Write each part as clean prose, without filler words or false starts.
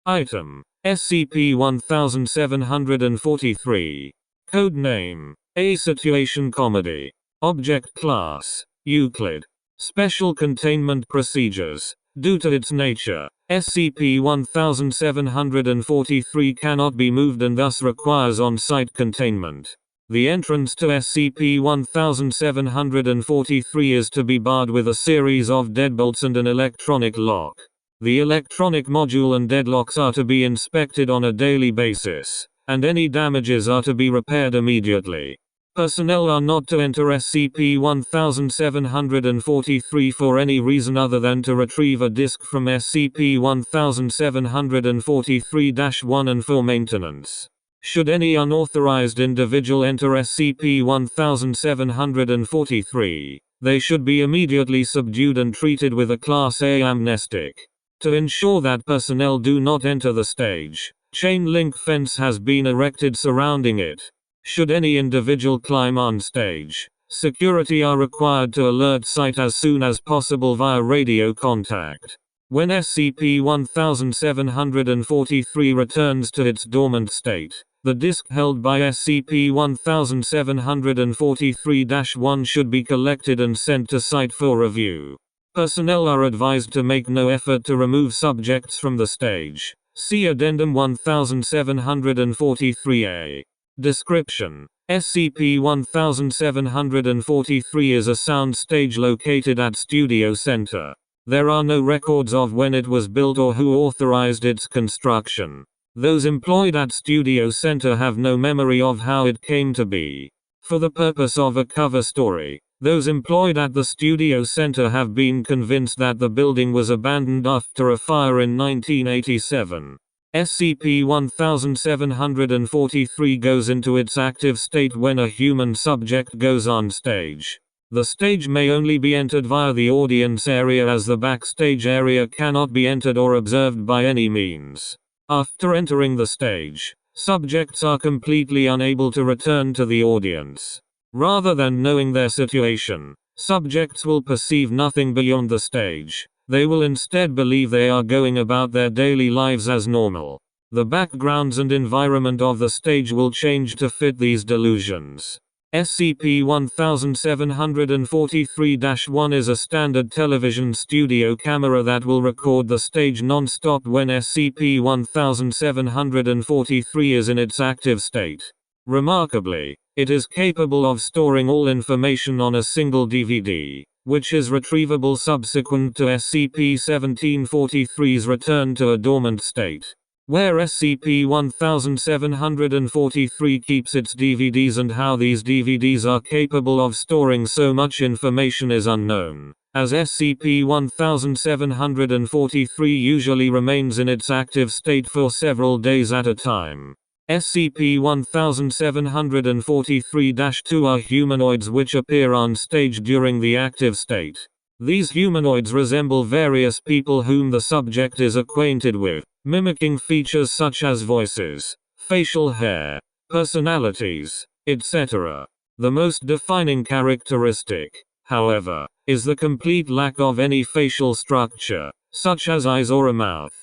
Item: SCP-1743. Codename: A Situation Comedy. Object Class: Euclid. Special Containment Procedures. Due to its nature, SCP-1743 cannot be moved and thus requires on-site containment. The entrance to SCP-1743 is to be barred with a series of deadbolts and an electronic lock. The electronic module and deadlocks are to be inspected on a daily basis, and any damages are to be repaired immediately. Personnel are not to enter SCP-1743 for any reason other than to retrieve a disk from SCP-1743-1 and for maintenance. Should any unauthorized individual enter SCP-1743, they should be immediately subdued and treated with a Class A amnestic. To ensure that personnel do not enter the stage, chain link fence has been erected surrounding it. Should any individual climb on stage, security are required to alert site as soon as possible via radio contact. When SCP-1743 returns to its dormant state, the disk held by SCP-1743-1 should be collected and sent to site for review. Personnel are advised to make no effort to remove subjects from the stage. See Addendum 1743-A. Description: SCP-1743 is a sound stage located at Studio Center. There are no records of when it was built or who authorized its construction. Those employed at Studio Center have no memory of how it came to be. For the purpose of a cover story, those employed at the Studio Center have been convinced that the building was abandoned after a fire in 1987. SCP-1743 goes into its active state when a human subject goes on stage. The stage may only be entered via the audience area, as the backstage area cannot be entered or observed by any means. After entering the stage, subjects are completely unable to return to the audience. Rather than knowing their situation, subjects will perceive nothing beyond the stage. They will instead believe they are going about their daily lives as normal. The backgrounds and environment of the stage will change to fit these delusions. SCP-1743-1 is a standard television studio camera that will record the stage non-stop when SCP-1743 is in its active state. Remarkably, it is capable of storing all information on a single DVD, which is retrievable subsequent to SCP-1743's return to a dormant state. Where SCP-1743 keeps its DVDs and how these DVDs are capable of storing so much information is unknown, as SCP-1743 usually remains in its active state for several days at a time. SCP-1743-2 are humanoids which appear on stage during the active state. These humanoids resemble various people whom the subject is acquainted with, mimicking features such as voices, facial hair, personalities, etc. The most defining characteristic, however, is the complete lack of any facial structure, such as eyes or a mouth.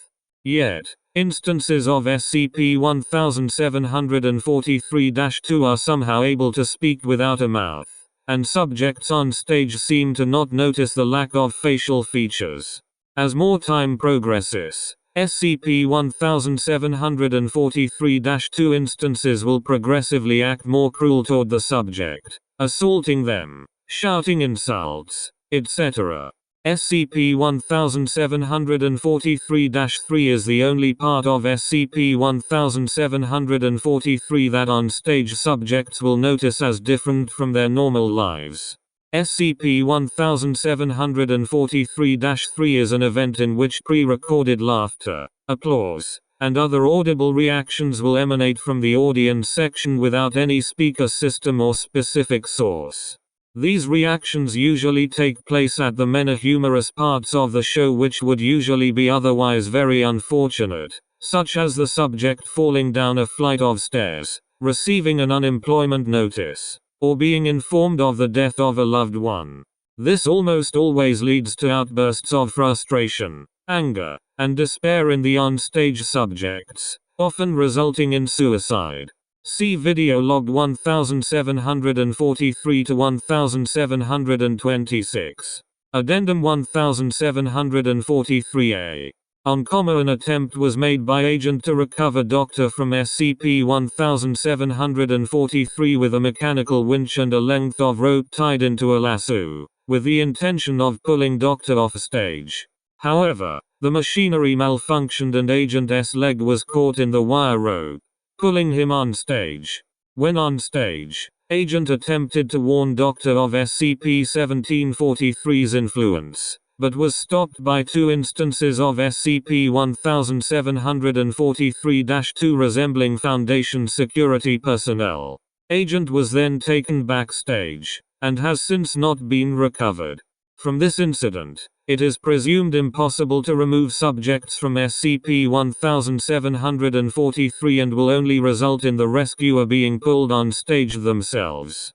Yet, instances of SCP-1743-2 are somehow able to speak without a mouth, and subjects on stage seem to not notice the lack of facial features. As more time progresses, SCP-1743-2 instances will progressively act more cruel toward the subject, assaulting them, shouting insults, etc. SCP-1743-3 is the only part of SCP-1743 that on-stage subjects will notice as different from their normal lives. SCP-1743-3 is an event in which pre-recorded laughter, applause, and other audible reactions will emanate from the audience section without any speaker system or specific source. These reactions usually take place at the many humorous parts of the show which would usually be otherwise very unfortunate, such as the subject falling down a flight of stairs, receiving an unemployment notice, or being informed of the death of a loved one. This almost always leads to outbursts of frustration, anger, and despair in the on-stage subjects, often resulting in suicide. See video log 1743 to 1726. Addendum 1743A. On comma, an attempt was made by agent to recover Doctor from SCP-1743 with a mechanical winch and a length of rope tied into a lasso, with the intention of pulling Doctor off stage. However, the machinery malfunctioned and Agent S' leg was caught in the wire rope, pulling him on stage. When on stage, Agent attempted to warn Doctor of SCP-1743's influence, but was stopped by 2 instances of SCP-1743-2 resembling Foundation security personnel. Agent was then taken backstage, and has since not been recovered. From this incident, it is presumed impossible to remove subjects from SCP-1743 and will only result in the rescuer being pulled on stage themselves.